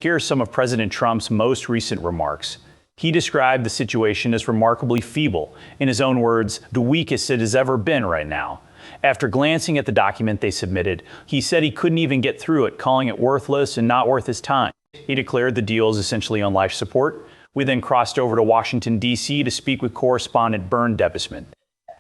Here are some of President Trump's most recent remarks. He described the situation as remarkably feeble. In his own words, the weakest it has ever been right now. After glancing at the document they submitted, he said he couldn't even get through it, calling it worthless and not worth his time. He declared the deal is essentially on life support. We then crossed over to Washington, D.C. to speak with correspondent Bern Debusman.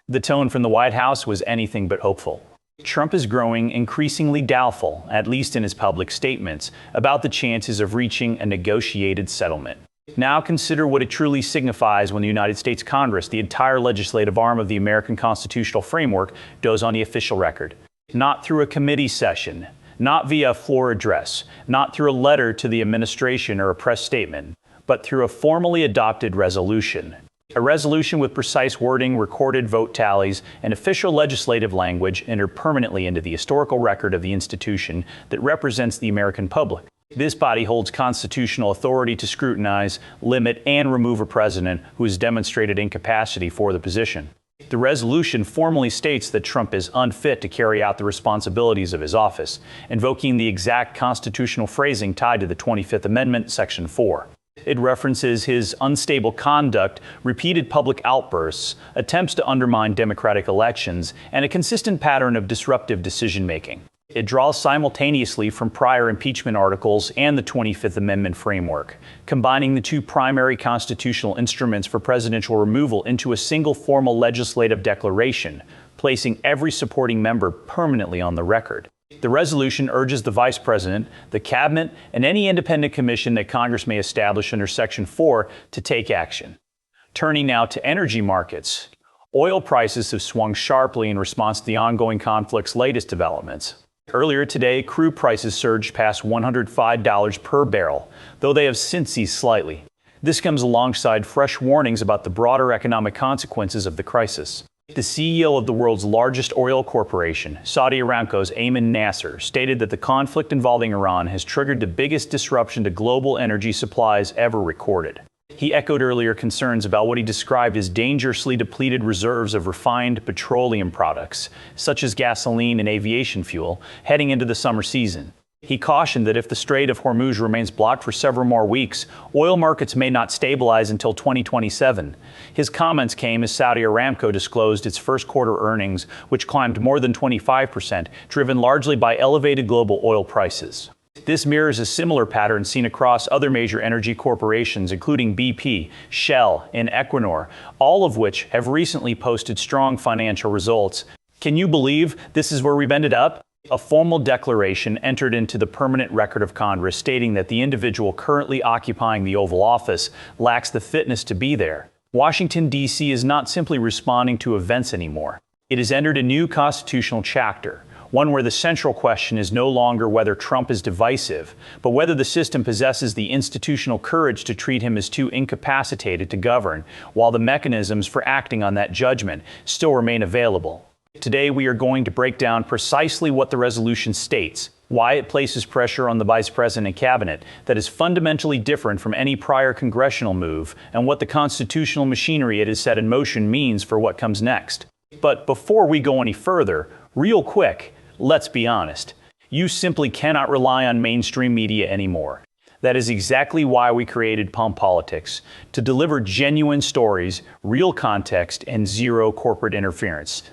The tone from the White House was anything but hopeful. Trump is growing increasingly doubtful, at least in his public statements, about the chances of reaching a negotiated settlement. Now consider what it truly signifies when the United States Congress, the entire legislative arm of the American constitutional framework, goes on the official record. Not through a committee session, not via a floor address, not through a letter to the administration or a press statement, but through a formally adopted resolution. A resolution with precise wording, recorded vote tallies, and official legislative language entered permanently into the historical record of the institution that represents the American public. This body holds constitutional authority to scrutinize, limit, and remove a president who has demonstrated incapacity for the position. The resolution formally states that Trump is unfit to carry out the responsibilities of his office, invoking the exact constitutional phrasing tied to the 25th Amendment, Section 4. It references his unstable conduct, repeated public outbursts, attempts to undermine democratic elections, and a consistent pattern of disruptive decision-making. It draws simultaneously from prior impeachment articles and the 25th Amendment framework, combining the two primary constitutional instruments for presidential removal into a single formal legislative declaration, placing every supporting member permanently on the record. The resolution urges the Vice President, the Cabinet, and any independent commission that Congress may establish under Section 4 to take action. Turning now to energy markets. Oil prices have swung sharply in response to the ongoing conflict's latest developments. Earlier today, crude prices surged past $105 per barrel, though they have since eased slightly. This comes alongside fresh warnings about the broader economic consequences of the crisis. The CEO of the world's largest oil corporation, Saudi Aramco's Ayman Nasser, stated that the conflict involving Iran has triggered the biggest disruption to global energy supplies ever recorded. He echoed earlier concerns about what he described as dangerously depleted reserves of refined petroleum products, such as gasoline and aviation fuel, heading into the summer season. He cautioned that if the Strait of Hormuz remains blocked for several more weeks, oil markets may not stabilize until 2027. His comments came as Saudi Aramco disclosed its first quarter earnings, which climbed more than 25%, driven largely by elevated global oil prices. This mirrors a similar pattern seen across other major energy corporations, including BP, Shell, and Equinor, all of which have recently posted strong financial results. Can you believe this is where we've ended up? A formal declaration entered into the permanent record of Congress stating that the individual currently occupying the Oval Office lacks the fitness to be there. Washington, D.C. is not simply responding to events anymore. It has entered a new constitutional chapter, one where the central question is no longer whether Trump is divisive, but whether the system possesses the institutional courage to treat him as too incapacitated to govern, while the mechanisms for acting on that judgment still remain available. Today, we are going to break down precisely what the resolution states, why it places pressure on the Vice President and Cabinet that is fundamentally different from any prior congressional move, and what the constitutional machinery it has set in motion means for what comes next. But before we go any further, real quick, let's be honest. You simply cannot rely on mainstream media anymore. That is exactly why we created Pump Politics, to deliver genuine stories, real context, and zero corporate interference.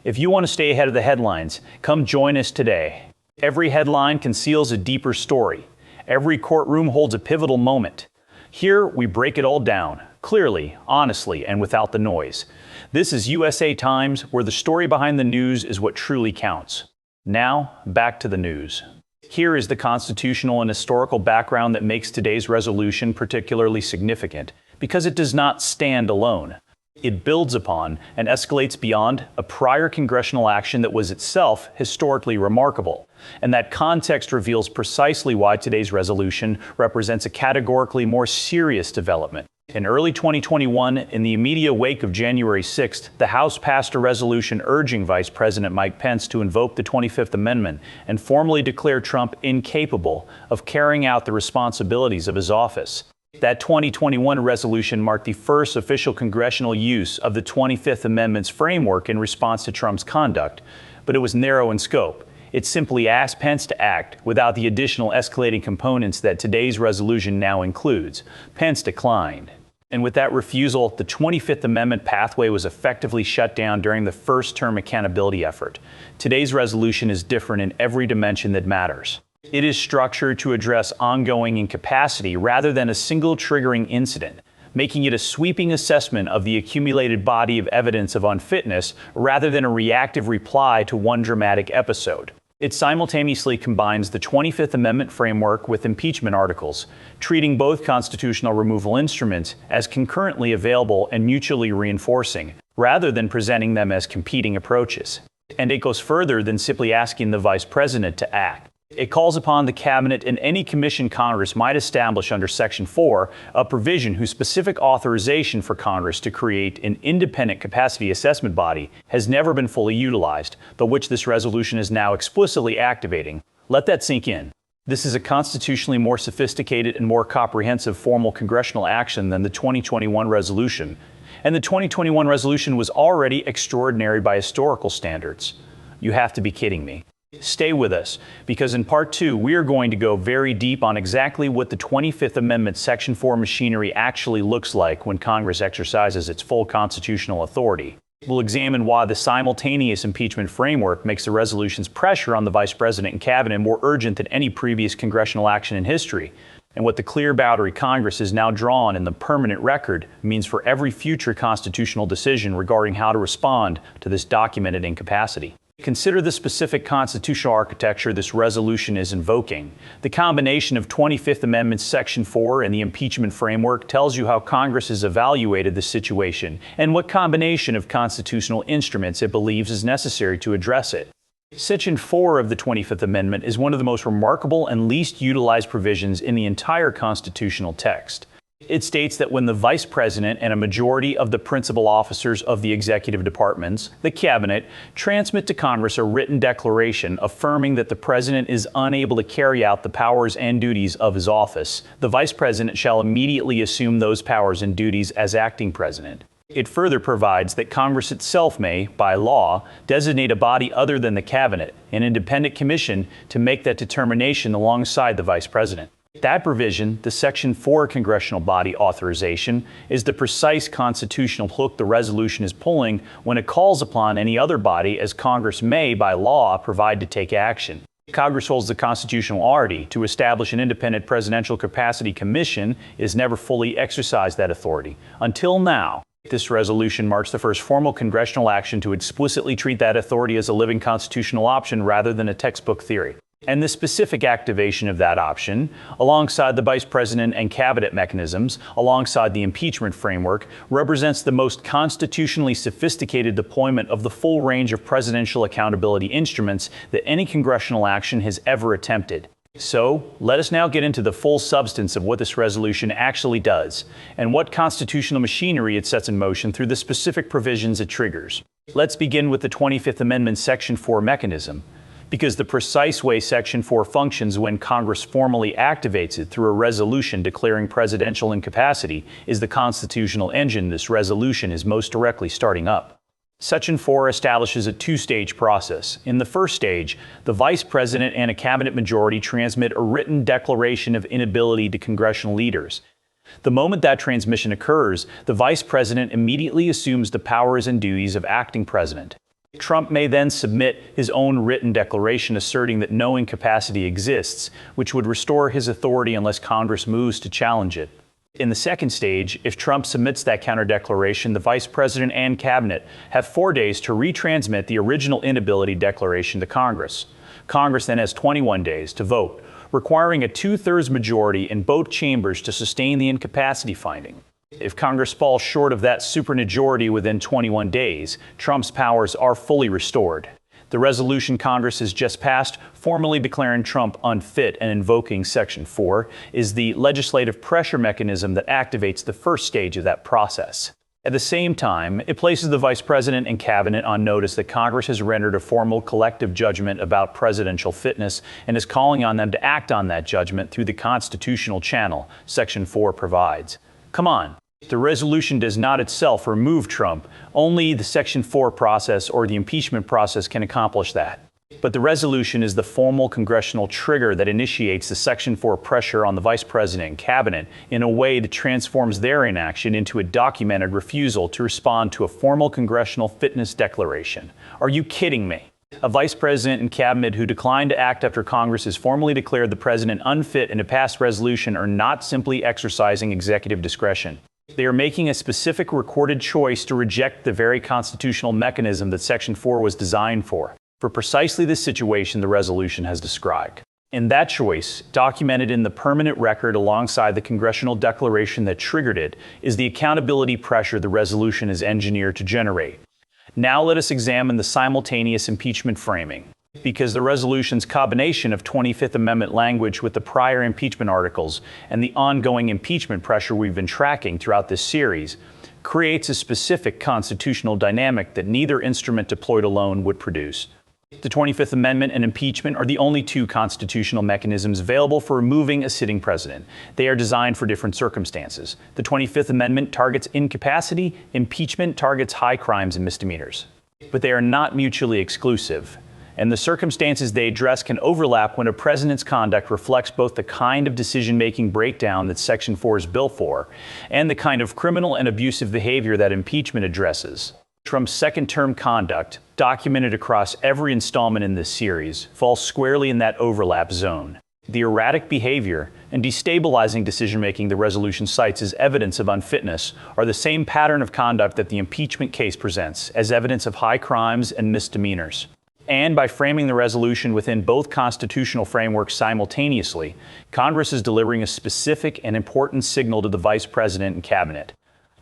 If you want to stay ahead of the headlines, come join us today. Every headline conceals a deeper story. Every courtroom holds a pivotal moment. Here, we break it all down, clearly, honestly, and without the noise. This is USA Times, where the story behind the news is what truly counts. Now, back to the news. Here is the constitutional and historical background that makes today's resolution particularly significant, because it does not stand alone. It builds upon and escalates beyond a prior congressional action that was itself historically remarkable. And that context reveals precisely why today's resolution represents a categorically more serious development. In early 2021, in the immediate wake of January 6th, the House passed a resolution urging Vice President Mike Pence to invoke the 25th Amendment and formally declare Trump incapable of carrying out the responsibilities of his office. That 2021 resolution marked the first official congressional use of the 25th Amendment's framework in response to Trump's conduct, but it was narrow in scope. It simply asks Pence to act without the additional escalating components that today's resolution now includes. Pence declined. And with that refusal, the 25th Amendment pathway was effectively shut down during the first-term accountability effort. Today's resolution is different in every dimension that matters. It is structured to address ongoing incapacity rather than a single triggering incident, making it a sweeping assessment of the accumulated body of evidence of unfitness rather than a reactive reply to one dramatic episode. It simultaneously combines the 25th Amendment framework with impeachment articles, treating both constitutional removal instruments as concurrently available and mutually reinforcing, rather than presenting them as competing approaches. And it goes further than simply asking the Vice President to act. It calls upon the Cabinet and any commission Congress might establish under Section 4 a provision whose specific authorization for Congress to create an independent capacity assessment body has never been fully utilized, but which this resolution is now explicitly activating. Let that sink in. This is a constitutionally more sophisticated and more comprehensive formal congressional action than the 2021 resolution. And the 2021 resolution was already extraordinary by historical standards. You have to be kidding me. Stay with us, because in Part 2, we are going to go very deep on exactly what the 25th Amendment Section 4 machinery actually looks like when Congress exercises its full constitutional authority. We'll examine why the simultaneous impeachment framework makes the resolution's pressure on the Vice President and Cabinet more urgent than any previous congressional action in history, and what the clear boundary Congress has now drawn in the permanent record means for every future constitutional decision regarding how to respond to this documented incapacity. Consider the specific constitutional architecture this resolution is invoking. The combination of 25th Amendment Section 4 and the impeachment framework tells you how Congress has evaluated the situation and what combination of constitutional instruments it believes is necessary to address it. Section 4 of the 25th Amendment is one of the most remarkable and least utilized provisions in the entire constitutional text. It states that when the Vice President and a majority of the principal officers of the executive departments, the Cabinet, transmit to Congress a written declaration affirming that the President is unable to carry out the powers and duties of his office, the Vice President shall immediately assume those powers and duties as acting President. It further provides that Congress itself may, by law, designate a body other than the Cabinet, an independent commission, to make that determination alongside the Vice President. That provision, the Section 4 congressional body authorization, is the precise constitutional hook the resolution is pulling when it calls upon any other body as Congress may, by law, provide to take action. Congress holds the constitutional authority to establish an independent presidential capacity commission. It has never fully exercised that authority. Until now, this resolution marks the first formal congressional action to explicitly treat that authority as a living constitutional option rather than a textbook theory. And the specific activation of that option, alongside the Vice President and Cabinet mechanisms, alongside the impeachment framework, represents the most constitutionally sophisticated deployment of the full range of presidential accountability instruments that any congressional action has ever attempted. So, let us now get into the full substance of what this resolution actually does, and what constitutional machinery it sets in motion through the specific provisions it triggers. Let's begin with the 25th Amendment Section 4 mechanism, because the precise way Section 4 functions when Congress formally activates it through a resolution declaring presidential incapacity is the constitutional engine this resolution is most directly starting up. Section 4 establishes a two-stage process. In the first stage, the Vice President and a Cabinet majority transmit a written declaration of inability to congressional leaders. The moment that transmission occurs, the Vice President immediately assumes the powers and duties of acting President. Trump may then submit his own written declaration asserting that no incapacity exists, which would restore his authority unless Congress moves to challenge it. In the second stage, if Trump submits that counter-declaration, the Vice President and Cabinet have 4 days to retransmit the original inability declaration to Congress. Congress then has 21 days to vote, requiring a 2/3 majority in both chambers to sustain the incapacity finding. If Congress falls short of that supermajority within 21 days, Trump's powers are fully restored. The resolution Congress has just passed, formally declaring Trump unfit and invoking Section 4, is the legislative pressure mechanism that activates the first stage of that process. At the same time, it places the Vice President and Cabinet on notice that Congress has rendered a formal collective judgment about presidential fitness and is calling on them to act on that judgment through the constitutional channel Section 4 provides. Come on. The resolution does not itself remove Trump. Only the Section 4 process or the impeachment process can accomplish that. But the resolution is the formal congressional trigger that initiates the Section 4 pressure on the Vice President and Cabinet in a way that transforms their inaction into a documented refusal to respond to a formal congressional fitness declaration. Are you kidding me? A Vice President and Cabinet who decline to act after Congress has formally declared the President unfit in a passed resolution are not simply exercising executive discretion. They are making a specific recorded choice to reject the very constitutional mechanism that Section 4 was designed for precisely this situation the resolution has described. And that choice, documented in the permanent record alongside the congressional declaration that triggered it, is the accountability pressure the resolution is engineered to generate. Now let us examine the simultaneous impeachment framing. Because the resolution's combination of 25th Amendment language with the prior impeachment articles and the ongoing impeachment pressure we've been tracking throughout this series creates a specific constitutional dynamic that neither instrument deployed alone would produce. The 25th Amendment and impeachment are the only two constitutional mechanisms available for removing a sitting president. They are designed for different circumstances. The 25th Amendment targets incapacity, impeachment targets high crimes and misdemeanors. But they are not mutually exclusive, and the circumstances they address can overlap when a president's conduct reflects both the kind of decision-making breakdown that Section 4 is built for and the kind of criminal and abusive behavior that impeachment addresses. Trump's second-term conduct, documented across every installment in this series, falls squarely in that overlap zone. The erratic behavior and destabilizing decision-making the resolution cites as evidence of unfitness are the same pattern of conduct that the impeachment case presents as evidence of high crimes and misdemeanors. And by framing the resolution within both constitutional frameworks simultaneously, Congress is delivering a specific and important signal to the Vice President and Cabinet.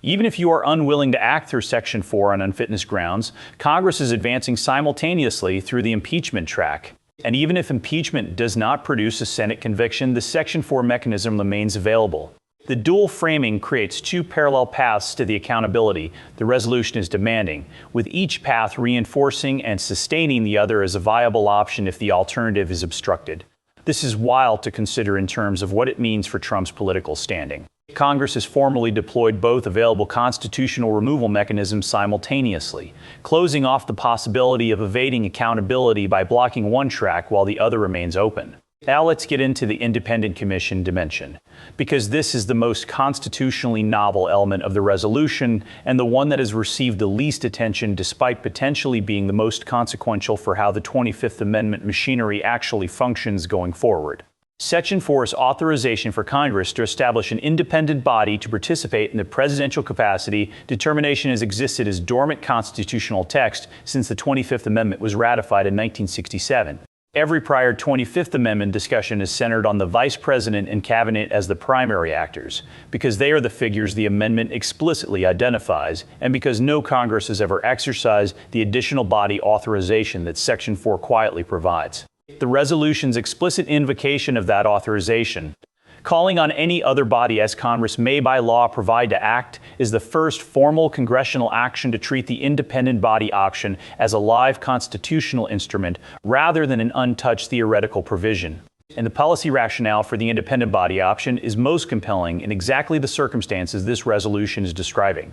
Even if you are unwilling to act through Section 4 on unfitness grounds, Congress is advancing simultaneously through the impeachment track. And even if impeachment does not produce a Senate conviction, the Section 4 mechanism remains available. The dual framing creates two parallel paths to the accountability the resolution is demanding, with each path reinforcing and sustaining the other as a viable option if the alternative is obstructed. This is wild to consider in terms of what it means for Trump's political standing. Congress has formally deployed both available constitutional removal mechanisms simultaneously, closing off the possibility of evading accountability by blocking one track while the other remains open. Now let's get into the independent commission dimension, because this is the most constitutionally novel element of the resolution and the one that has received the least attention despite potentially being the most consequential for how the 25th Amendment machinery actually functions going forward. Section 4's authorization for Congress to establish an independent body to participate in the presidential capacity determination has existed as dormant constitutional text since the 25th Amendment was ratified in 1967. Every prior 25th Amendment discussion is centered on the Vice President and Cabinet as the primary actors, because they are the figures the amendment explicitly identifies, and because no Congress has ever exercised the additional body authorization that Section 4 quietly provides. The resolution's explicit invocation of that authorization, calling on any other body as Congress may by law provide to act, is the first formal congressional action to treat the independent body option as a live constitutional instrument rather than an untouched theoretical provision. And the policy rationale for the independent body option is most compelling in exactly the circumstances this resolution is describing.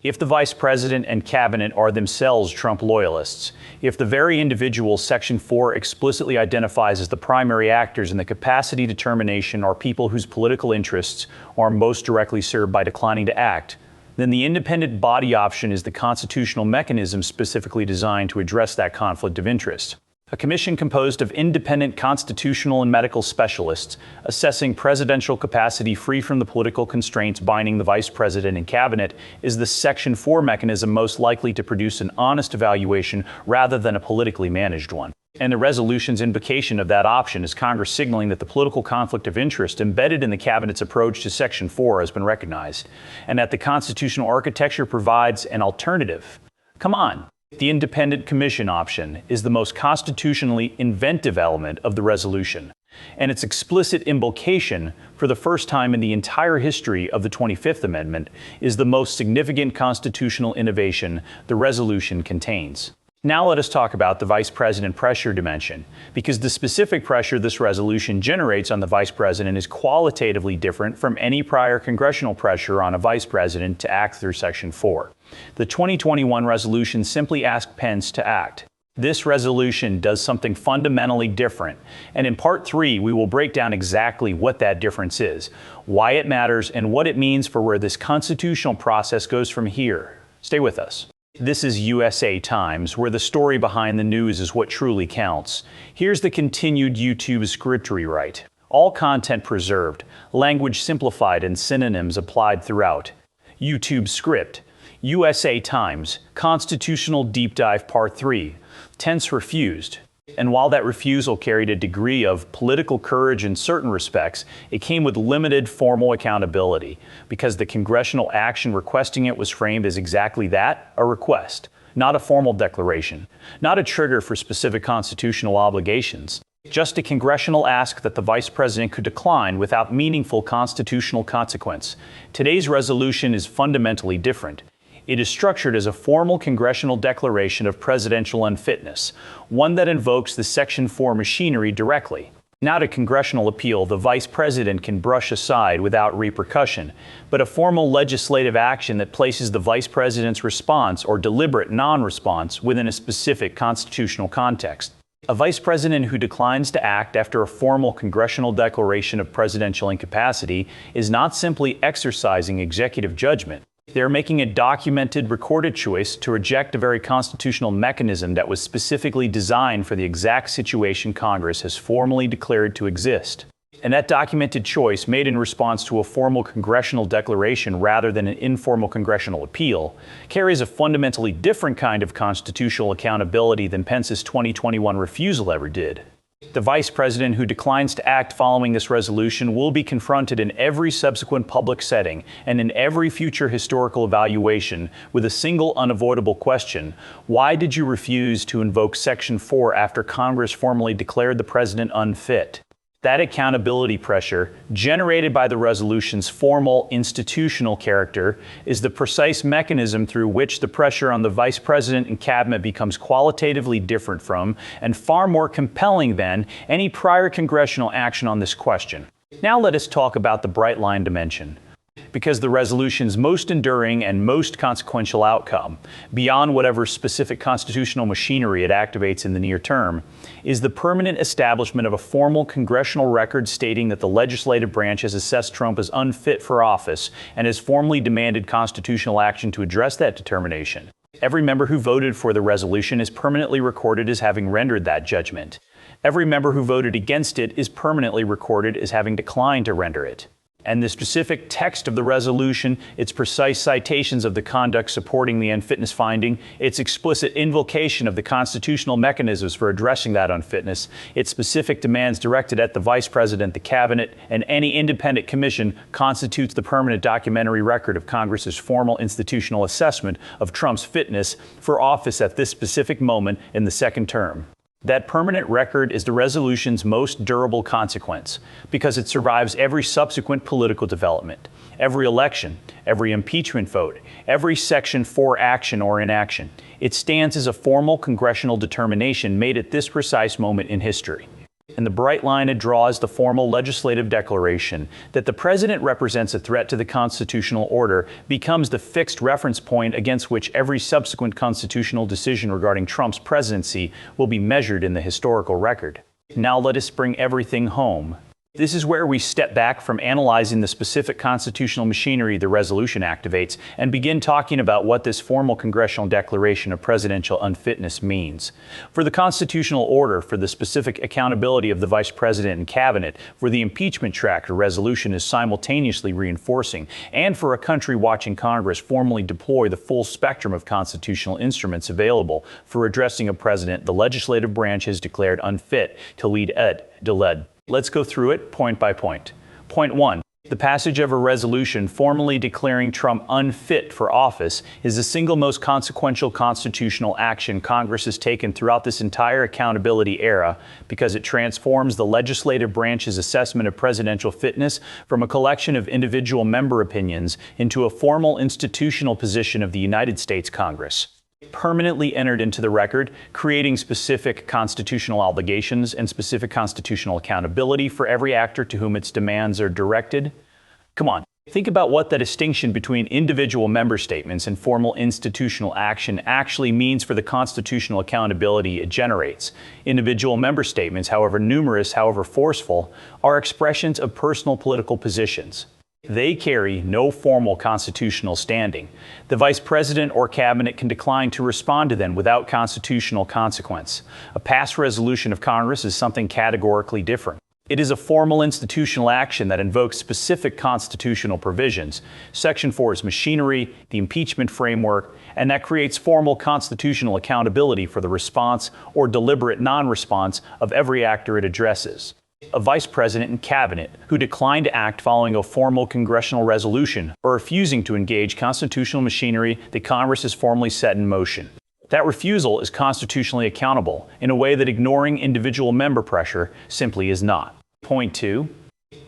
If the Vice President and Cabinet are themselves Trump loyalists, if the very individuals Section 4 explicitly identifies as the primary actors in the capacity determination are people whose political interests are most directly served by declining to act, then the independent body option is the constitutional mechanism specifically designed to address that conflict of interest. A commission composed of independent constitutional and medical specialists assessing presidential capacity free from the political constraints binding the Vice President and Cabinet is the Section 4 mechanism most likely to produce an honest evaluation rather than a politically managed one. And the resolution's invocation of that option is Congress signaling that the political conflict of interest embedded in the Cabinet's approach to Section 4 has been recognized, and that the constitutional architecture provides an alternative. Come on. The independent commission option is the most constitutionally inventive element of the resolution, and its explicit invocation, for the first time in the entire history of the 25th Amendment, is the most significant constitutional innovation the resolution contains. Now let us talk about the Vice President pressure dimension, because the specific pressure this resolution generates on the Vice President is qualitatively different from any prior congressional pressure on a Vice President to act through Section 4. The 2021 resolution simply asked Pence to act. This resolution does something fundamentally different, and in Part 3, we will break down exactly what that difference is, why it matters, and what it means for where this constitutional process goes from here. Stay with us. This is USA Times, where the story behind the news is what truly counts. Here's the continued YouTube script rewrite. All content preserved, language simplified and synonyms applied throughout. YouTube script. USA Times, Constitutional Deep Dive Part 3. Tense refused. And while that refusal carried a degree of political courage in certain respects, it came with limited formal accountability, because the congressional action requesting it was framed as exactly that, a request, not a formal declaration, not a trigger for specific constitutional obligations, just a congressional ask that the Vice President could decline without meaningful constitutional consequence. Today's resolution is fundamentally different. It is structured as a formal congressional declaration of presidential unfitness, one that invokes the Section 4 machinery directly. Not a congressional appeal the Vice President can brush aside without repercussion, but a formal legislative action that places the Vice President's response or deliberate non-response within a specific constitutional context. A Vice President who declines to act after a formal congressional declaration of presidential incapacity is not simply exercising executive judgment. They're making a documented, recorded choice to reject a very constitutional mechanism that was specifically designed for the exact situation Congress has formally declared to exist. And that documented choice, made in response to a formal congressional declaration rather than an informal congressional appeal, carries a fundamentally different kind of constitutional accountability than Pence's 2021 refusal ever did. The Vice President who declines to act following this resolution will be confronted in every subsequent public setting and in every future historical evaluation with a single unavoidable question: why did you refuse to invoke Section 4 after Congress formally declared the President unfit? That accountability pressure, generated by the resolution's formal institutional character, is the precise mechanism through which the pressure on the Vice President and Cabinet becomes qualitatively different from, and far more compelling than, any prior congressional action on this question. Now let us talk about the bright line dimension. Because the resolution's most enduring and most consequential outcome, beyond whatever specific constitutional machinery it activates in the near term, is the permanent establishment of a formal congressional record stating that the legislative branch has assessed Trump as unfit for office and has formally demanded constitutional action to address that determination. Every member who voted for the resolution is permanently recorded as having rendered that judgment. Every member who voted against it is permanently recorded as having declined to render it. And the specific text of the resolution, its precise citations of the conduct supporting the unfitness finding, its explicit invocation of the constitutional mechanisms for addressing that unfitness, its specific demands directed at the Vice President, the Cabinet, and any independent commission constitutes the permanent documentary record of Congress's formal institutional assessment of Trump's fitness for office at this specific moment in the second term. That permanent record is the resolution's most durable consequence, because it survives every subsequent political development, every election, every impeachment vote, every Section 4 action or inaction. It stands as a formal congressional determination made at this precise moment in history. And the bright line it draws the formal legislative declaration that the President represents a threat to the constitutional order becomes the fixed reference point against which every subsequent constitutional decision regarding Trump's presidency will be measured in the historical record. Now let us bring everything home. This is where we step back from analyzing the specific constitutional machinery the resolution activates and begin talking about what this formal congressional declaration of presidential unfitness means. For the constitutional order, for the specific accountability of the Vice President and Cabinet, for the impeachment track the resolution is simultaneously reinforcing, and for a country watching Congress formally deploy the full spectrum of constitutional instruments available for addressing a president the legislative branch has declared unfit to lead lead. Let's go through it point by point. Point 1. The passage of a resolution formally declaring Trump unfit for office is the single most consequential constitutional action Congress has taken throughout this entire accountability era, because it transforms the legislative branch's assessment of presidential fitness from a collection of individual member opinions into a formal institutional position of the United States Congress. Permanently entered into the record, creating specific constitutional obligations and specific constitutional accountability for every actor to whom its demands are directed. Come on, Think about what the distinction between individual member statements and formal institutional action actually means for the constitutional accountability it generates. Individual member statements, however numerous, however forceful, are expressions of personal political positions. They carry no formal constitutional standing. The vice president or cabinet can decline to respond to them without constitutional consequence. A passed resolution of Congress is something categorically different. It is a formal institutional action that invokes specific constitutional provisions, Section 4's machinery, the impeachment framework, and that creates formal constitutional accountability for the response or deliberate non-response of every actor it addresses. A vice president and cabinet who decline to act following a formal congressional resolution or refusing to engage constitutional machinery that Congress has formally set in motion. That refusal is constitutionally accountable in a way that ignoring individual member pressure simply is not. Point 2.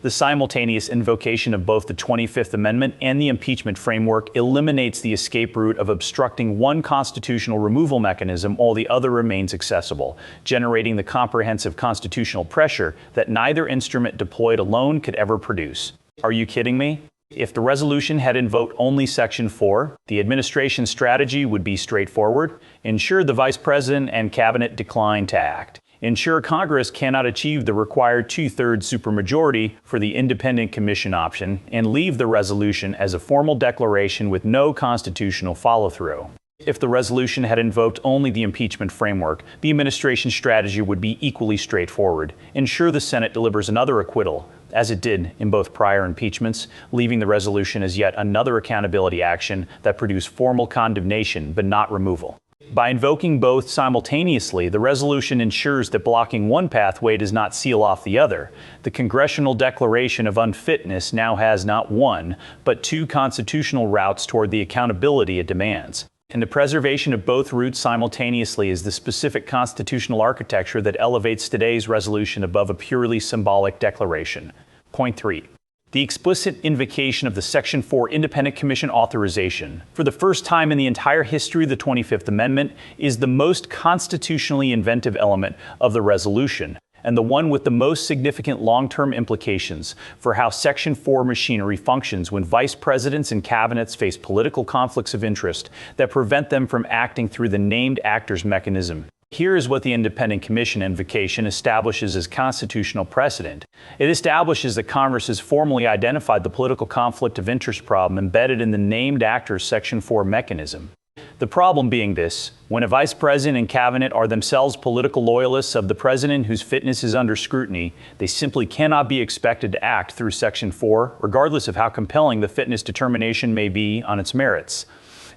The simultaneous invocation of both the 25th Amendment and the impeachment framework eliminates the escape route of obstructing one constitutional removal mechanism while the other remains accessible, generating the comprehensive constitutional pressure that neither instrument deployed alone could ever produce. Are you kidding me? If the resolution had invoked only Section 4, the administration's strategy would be straightforward: ensure the vice president and cabinet decline to act. Ensure Congress cannot achieve the required two-thirds supermajority for the independent commission option, and leave the resolution as a formal declaration with no constitutional follow-through. If the resolution had invoked only the impeachment framework, the administration's strategy would be equally straightforward: ensure the Senate delivers another acquittal, as it did in both prior impeachments, leaving the resolution as yet another accountability action that produced formal condemnation but not removal. By invoking both simultaneously, the resolution ensures that blocking one pathway does not seal off the other. The congressional declaration of unfitness now has not one, but two constitutional routes toward the accountability it demands. And the preservation of both routes simultaneously is the specific constitutional architecture that elevates today's resolution above a purely symbolic declaration. Point 3. The explicit invocation of the Section 4 Independent Commission authorization, for the first time in the entire history of the 25th Amendment, is the most constitutionally inventive element of the resolution, and the one with the most significant long-term implications for how Section 4 machinery functions when vice presidents and cabinets face political conflicts of interest that prevent them from acting through the named actors mechanism. Here is what the Independent Commission invocation establishes as constitutional precedent. It establishes that Congress has formally identified the political conflict of interest problem embedded in the named actors Section 4 mechanism. The problem being this: when a vice president and cabinet are themselves political loyalists of the president whose fitness is under scrutiny, they simply cannot be expected to act through Section 4, regardless of how compelling the fitness determination may be on its merits.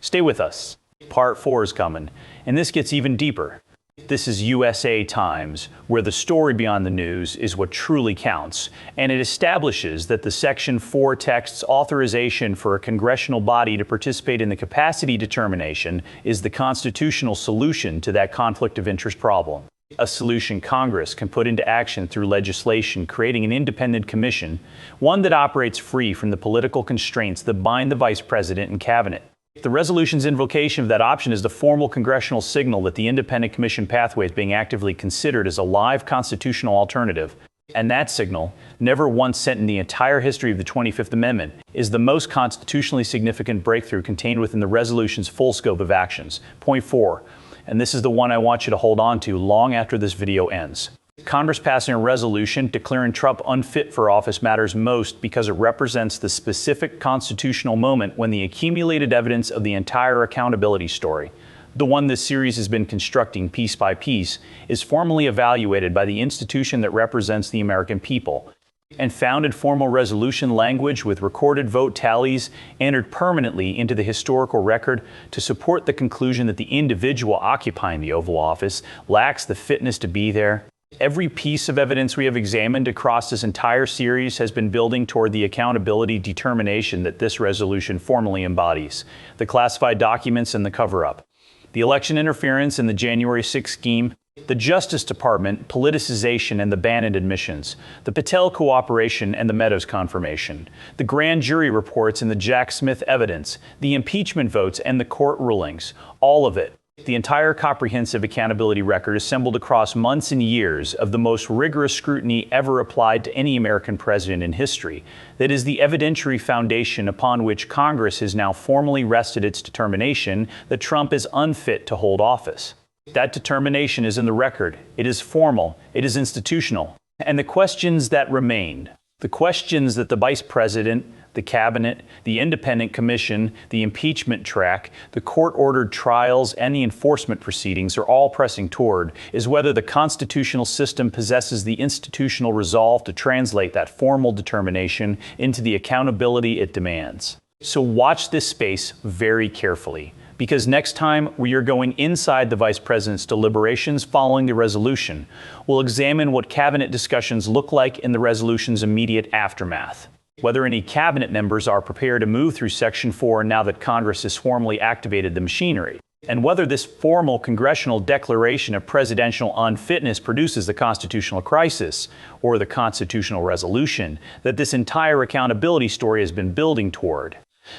Stay with us. Part 4 is coming, and this gets even deeper. This is USA Times, where the story beyond the news is what truly counts, and it establishes that the Section 4 text's authorization for a congressional body to participate in the capacity determination is the constitutional solution to that conflict of interest problem. A solution Congress can put into action through legislation creating an independent commission, one that operates free from the political constraints that bind the vice president and cabinet. The resolution's invocation of that option is the formal congressional signal that the independent commission pathway is being actively considered as a live constitutional alternative. And that signal, never once sent in the entire history of the 25th Amendment, is the most constitutionally significant breakthrough contained within the resolution's full scope of actions. Point 4, and this is the one I want you to hold on to long after this video ends. Congress passing a resolution declaring Trump unfit for office matters most because it represents the specific constitutional moment when the accumulated evidence of the entire accountability story, the one this series has been constructing piece by piece, is formally evaluated by the institution that represents the American people, and found in formal resolution language with recorded vote tallies entered permanently into the historical record to support the conclusion that the individual occupying the Oval Office lacks the fitness to be there. Every piece of evidence we have examined across this entire series has been building toward the accountability determination that this resolution formally embodies: the classified documents and the cover-up, the election interference and the January 6th scheme, the Justice Department politicization and the Bannon admissions, the Patel cooperation and the Meadows confirmation, the grand jury reports and the Jack Smith evidence, the impeachment votes and the court rulings. All of it The entire comprehensive accountability record assembled across months and years of the most rigorous scrutiny ever applied to any American president in history. That is the evidentiary foundation upon which Congress has now formally rested its determination that Trump is unfit to hold office. That determination is in the record. It is formal. It is institutional. And the questions that remained, the questions that the Vice President, the Cabinet, the Independent Commission, the impeachment track, the court-ordered trials, and the enforcement proceedings are all pressing toward is whether the constitutional system possesses the institutional resolve to translate that formal determination into the accountability it demands. So watch this space very carefully, because next time we are going inside the Vice President's deliberations following the resolution. We'll examine what cabinet discussions look like in the resolution's immediate aftermath. Whether any cabinet members are prepared to move through Section 4 now that Congress has formally activated the machinery, and whether this formal congressional declaration of presidential unfitness produces the constitutional crisis or the constitutional resolution that this entire accountability story has been building toward.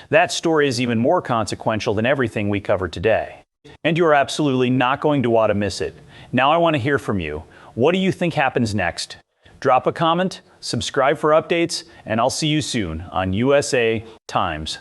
That story is even more consequential than everything we covered today. And you're absolutely not going to want to miss it. Now I want to hear from you. What do you think happens next? Drop a comment, subscribe for updates, and I'll see you soon on USA Times.